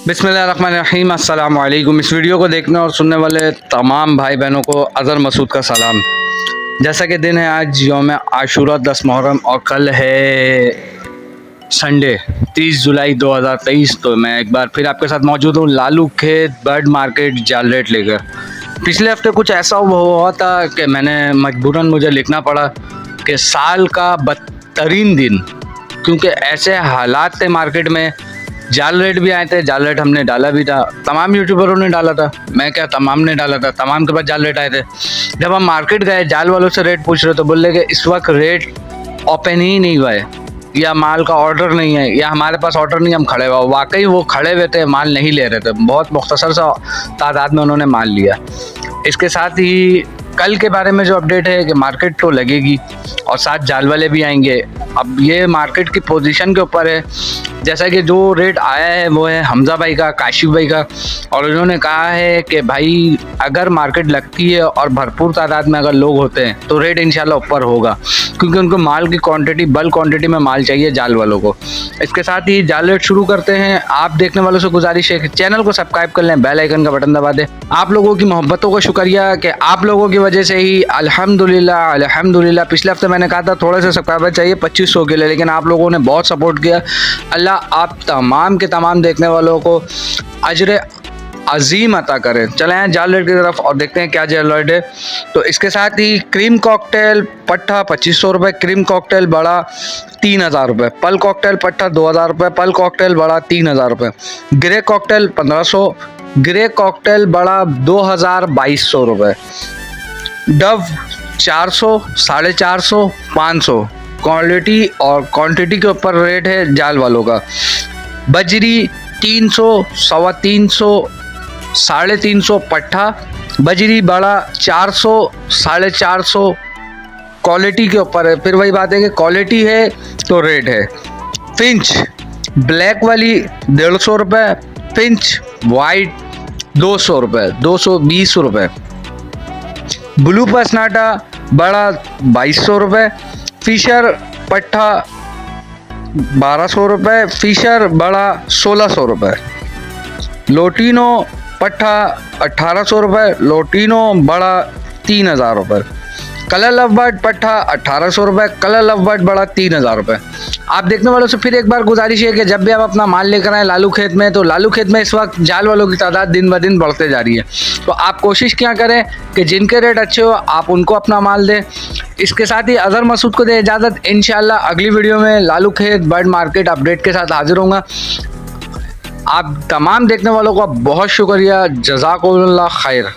बिस्मिल्लाहिर्रहमानिर्रहीम अस्सलाम वालेकुम। इस वीडियो को देखने और सुनने वाले तमाम भाई बहनों को अज़हर मसूद का सलाम। जैसा कि दिन है आज यौम आशूरा 10 मुहर्रम और कल है संडे 30 जुलाई 2023। तो मैं एक बार फिर आपके साथ मौजूद हूँ लालू खेत बर्ड मार्केट जाल रेट लेकर। पिछले हफ्ते कुछ ऐसा हुआ था कि मैंने मजबूरन मुझे लिखना पड़ा कि साल का बदतरीन दिन, क्योंकि ऐसे हालात थे मार्केट में। जाल रेट भी आए थे, जाल रेट हमने डाला भी था, तमाम यूट्यूबरों ने डाला था, मैं क्या तमाम ने डाला था, तमाम के पास जाल रेट आए थे। जब हम मार्केट गए जाल वालों से रेट पूछ रहे तो बोल रहे कि इस वक्त रेट ओपन ही नहीं हुआ है, या माल का ऑर्डर नहीं है, या हमारे पास ऑर्डर नहीं, हम खड़े हुआ। वाकई वो खड़े हुए थे, माल नहीं ले रहे थे, बहुत मुख्तसर सा तादाद में उन्होंने माल लिया। इसके साथ ही कल के बारे में जो अपडेट है कि मार्केट तो लगेगी और साथ जाल वाले भी आएंगे। अब ये मार्केट की पोजीशन के ऊपर है। जैसा कि जो रेट आया है वो है हमज़ा भाई का, काशिफ भाई का, और उन्होंने कहा है कि भाई अगर मार्केट लगती है और भरपूर तादाद में अगर लोग होते हैं तो रेट इंशाल्लाह ऊपर होगा, क्योंकि उनको माल की क्वांटिटी, बल्क क्वांटिटी में माल चाहिए जाल वालों को। इसके साथ ही जाल रेट शुरू करते हैं। आप देखने वालों से गुजारिश है कि चैनल को सब्सक्राइब कर लें, बेल आइकन का बटन दबा दें। आप लोगों की मोहब्बतों का शुक्रिया कि आप लोगों की वजह से ही अल्हम्दुलिल्लाह अल्हम्दुलिल्लाह पिछले हफ्ते मैंने कहा था थोड़े से सब्सक्राइबर चाहिए 2500 के लिए, लेकिन आप लोगों ने बहुत सपोर्ट किया। अल्लाह आप तमाम के तमाम देखने वालों को अजर अजीम अता करें। चले हैं जाल रेट की तरफ और देखते हैं क्या जाल रेट है। तो इसके साथ ही क्रीम कॉकटेल पट्ठा 2500 रुपये, क्रीम कॉकटेल बड़ा 3000 रुपये, पल कॉकटेल पट्ठा 2000 रुपये, पल कॉकटेल बड़ा 3000 रुपये, ग्रे कॉकटेल 1500, ग्रे कॉकटेल बड़ा 2200 रुपये, डव 400, 450, 500। क्वालिटी और क्वांटिटी के ऊपर रेट है जाल वालों का। बजरी 300, 350, 350 पट्ठा, बजरी बड़ा 400, 450। क्वालिटी के ऊपर है, फिर वही बात है कि क्वालिटी है तो रेट है। फिंच ब्लैक वाली 150 रुपये, फिंच वाइट 200 रुपये, 220 रुपये, ब्लू पसनाटा बड़ा 2200 रुपये, फिशर पट्ठा 1200 रुपये, फिशर बड़ा 1600 रुपये, लोटिनो पट्ठा 1800 रुपये, लोटिनो बड़ा 3000 रुपये, कलर लव बर्ड पट्ठा 1800 रुपये, कलर लव बर्ड बड़ा 3000 रुपये। आप देखने वालों से फिर एक बार गुजारिश है कि जब भी आप अपना माल लेकर आए लालू खेत में, तो लालू खेत में इस वक्त जाल वालों की तादाद दिन ब दिन बढ़ते जा रही है। तो आप कोशिश क्या करें कि जिनके रेट अच्छे हो आप उनको अपना माल दें। इसके साथ ही अज़हर मसूद को दे इजाज़त। इंशाल्लाह अगली वीडियो में लालू खेत बर्ड मार्केट अपडेट के साथ हाजिर होऊंगा। आप तमाम देखने वालों का बहुत शुक्रिया। जज़ाकुमुल्लाह खैर।